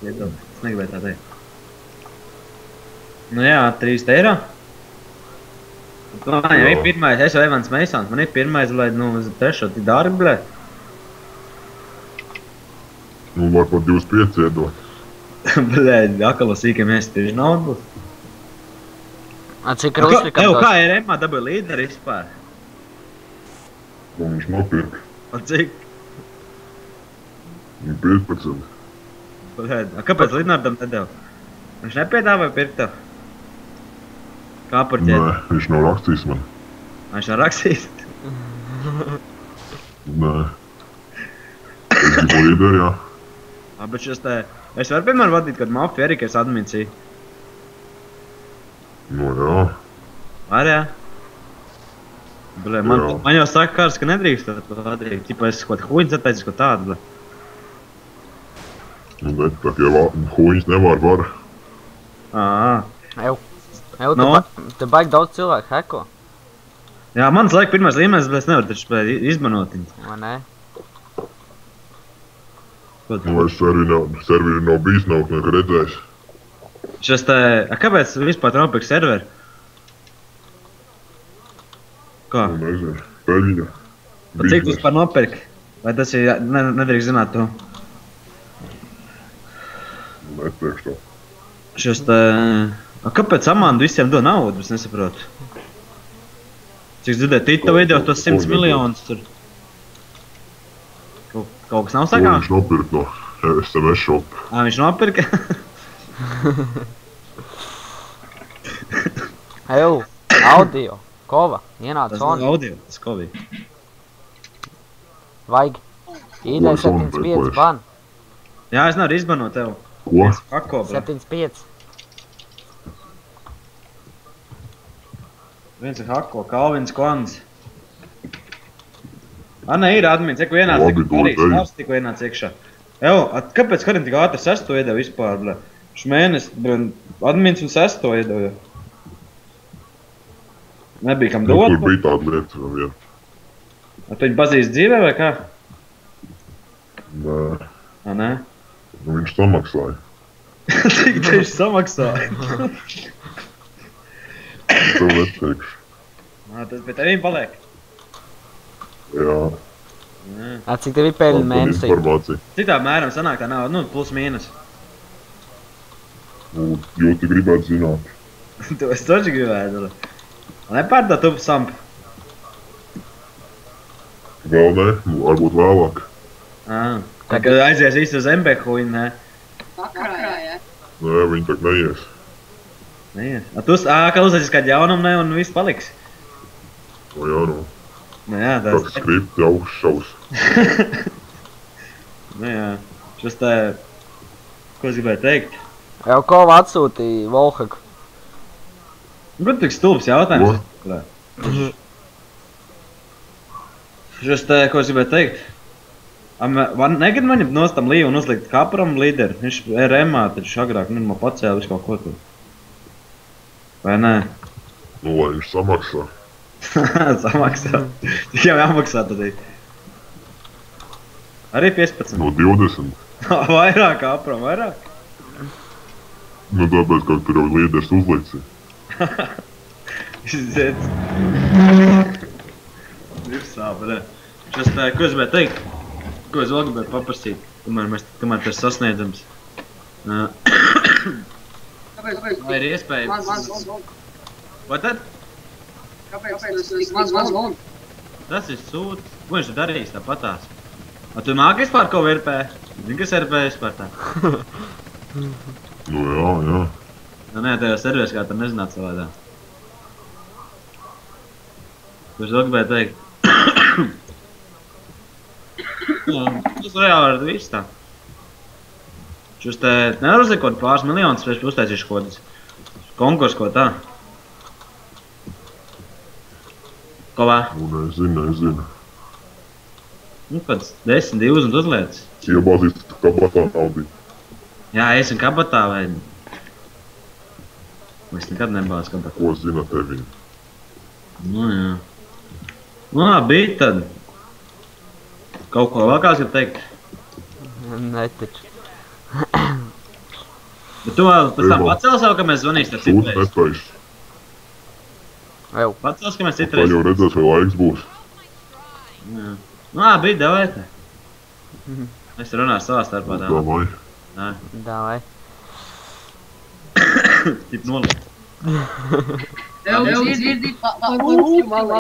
Viedokļi. Es negribēju tā teikt. Nu jā, 3 eiro. Man jau ir pirmais, es jau Evans Meisons, man ir pirmais, lai, nu, uz trešo tik dārgi, blē. Nu, var pat 25 iedot. Blē, akala sīkiem mēs tieši naudu. Cik Rūsvikam Evo, tos? kā RMā dabūja līderi vispār? Un viņš nopirka. Un cik? 15. Blē, kāpēc Lidnardam nedēļ? Viņš nepiedāvāja pirkt tev? Kā par ķēdi? Nē, viņš nav rakstījis man. Viņš nav rakstījis? Nē. Es gribu līderi, jā. Bet šis te... Es varu, piemēram, vadīt, kad mafija arī, ka es adminciju. Nu jā. Var, jā? Blē, man jau saka kārs, ka nedrīkst to vadīt. Tipa es kaut huņas atteicis, ko tādu, blē. Nu, bet tā kā huņas nevar. Ev, te baigi daudz cilvēku heko. Jā, mans laika pirmais līmenis, bet es nevaru taču izmanot viņu. Vai ne? Nu, es serveri nav bijis, nav nekad redzējis. Šis te... Kāpēc vispār nopirkt serveri? Kā? Nu, nezinu. Peļņa. Cik tu vispār nopirki? Vai tas ir... Nedrīkst zināt to? Neteikšu to. Šis te... Kāpēc Amandu visiem do naudu? Es nesaprotu. Cik dzirdēju, Tito video tos 100 miljonus tur. Kaut kas nav sakām? Viņš nopirka no SMS shop. Viņš nopirka? Ev, audio, kova, ienāc Tas on. nav audio, tas kovī. Vajag. ID 75 ban. Jā, es nevaru izbanot tev. Ko? Hako, blē. 75. Viens ir Hako, Kalvins Kvans. Nē, ir admins, tikko ienāc, arī Stars tikko ienāc iekšā. Evo, kāpēc kādiem tik ātri 6. iedeva vispār, blē? Šmēnes, admins un 6. iedeva jau. Nebija kam dot? Tur bija tāda lieta vien. Tu viņu pazīsti dzīvē vai kā? Nē. Nē? Nu, viņš samaksāja. Cik tieši samaksāja? Tev neteikšu. Tas pie tevīm paliek. Jā. Cik tev ir peļņa mēnesī? Informācija. Cik tā mēram sanāk tā nav, nu, plus mīnus. Nu, jūti gribētu zināt. Tu es toči gribētu. Nepārdot tu sampu. Vēl ne, varbūt vēlāk. Tā kā aizies īsti uz MBH, ne? Vakarā, jā. Nē, viņi tak neies. Neies. Tu, kā uzaizies kādu jaunumu, ne, un viss paliks. O jā, nu. Nu jā, Tāds skripti augššaus. Nu jā, šis tā... Ko es gribēju teikt? Jau kova atsūtīja Volhaku. Kur tik stulbs jautājums? Šis tā, ko es gribēju teikt? Negad man nostam līvu un uzlikt Kapram līderi. Viņš RMā taču agrāk man pacēla visu kaut ko tur. Vai nē? Nu, lai viņš samaksā. Samaksā. Tik jau jāmaksā tad ir. Arī 15. No 20. Vairāk Kapram, vairāk? Nu, tāpēc, ka tur jau līderis uzlici. Izdziet. Virsā, ne. Šis tā, ko es gribēju teikt? Ko es vēl gribēju paprasīt? Tomēr tas sasniedzams. Vai ir iespējams? Vai tad? Kāpēc tas ir maz un? Tas ir sūds. Ko viņš darīs tāpatās? Tu nāk vispār ko VRP? Zini, kas RP vispār tā? Nu jā, jā. Nu nē, tajā servēs kā tur nezināt savādā. Ko es vēl gribēju teikt? Tas reāli var viss tā. Šis te nevar uzlikt kaut pāris miljonus, es uztaisīšu kaut kādas konkursu, ko tā. Ko vā? Nu, nezinu. Nu, kāds 10, 20 uzlietas. Iebāzīs kabatā naudu. Jā, esi kabatā vai... Es nekad nebāzu kabatā. Ko zina tevi? Nu, jā. Nu, bija tad. Kaut ko vēl kāds grib teikt? Netaču. Bet tu vēl pēc tam Ejam. pacēl savu, ka mēs zvanīsim Sūds citreiz. nespējas. Jau. Pacēls, ka mēs Vai citreiz. jau redzēs, vai laiks būs. Jā. Nā, bija, davai te. Es runāju savā starpā tā. Domāju. Nē, Davai. tip nolikt. Tev dzirdi, pa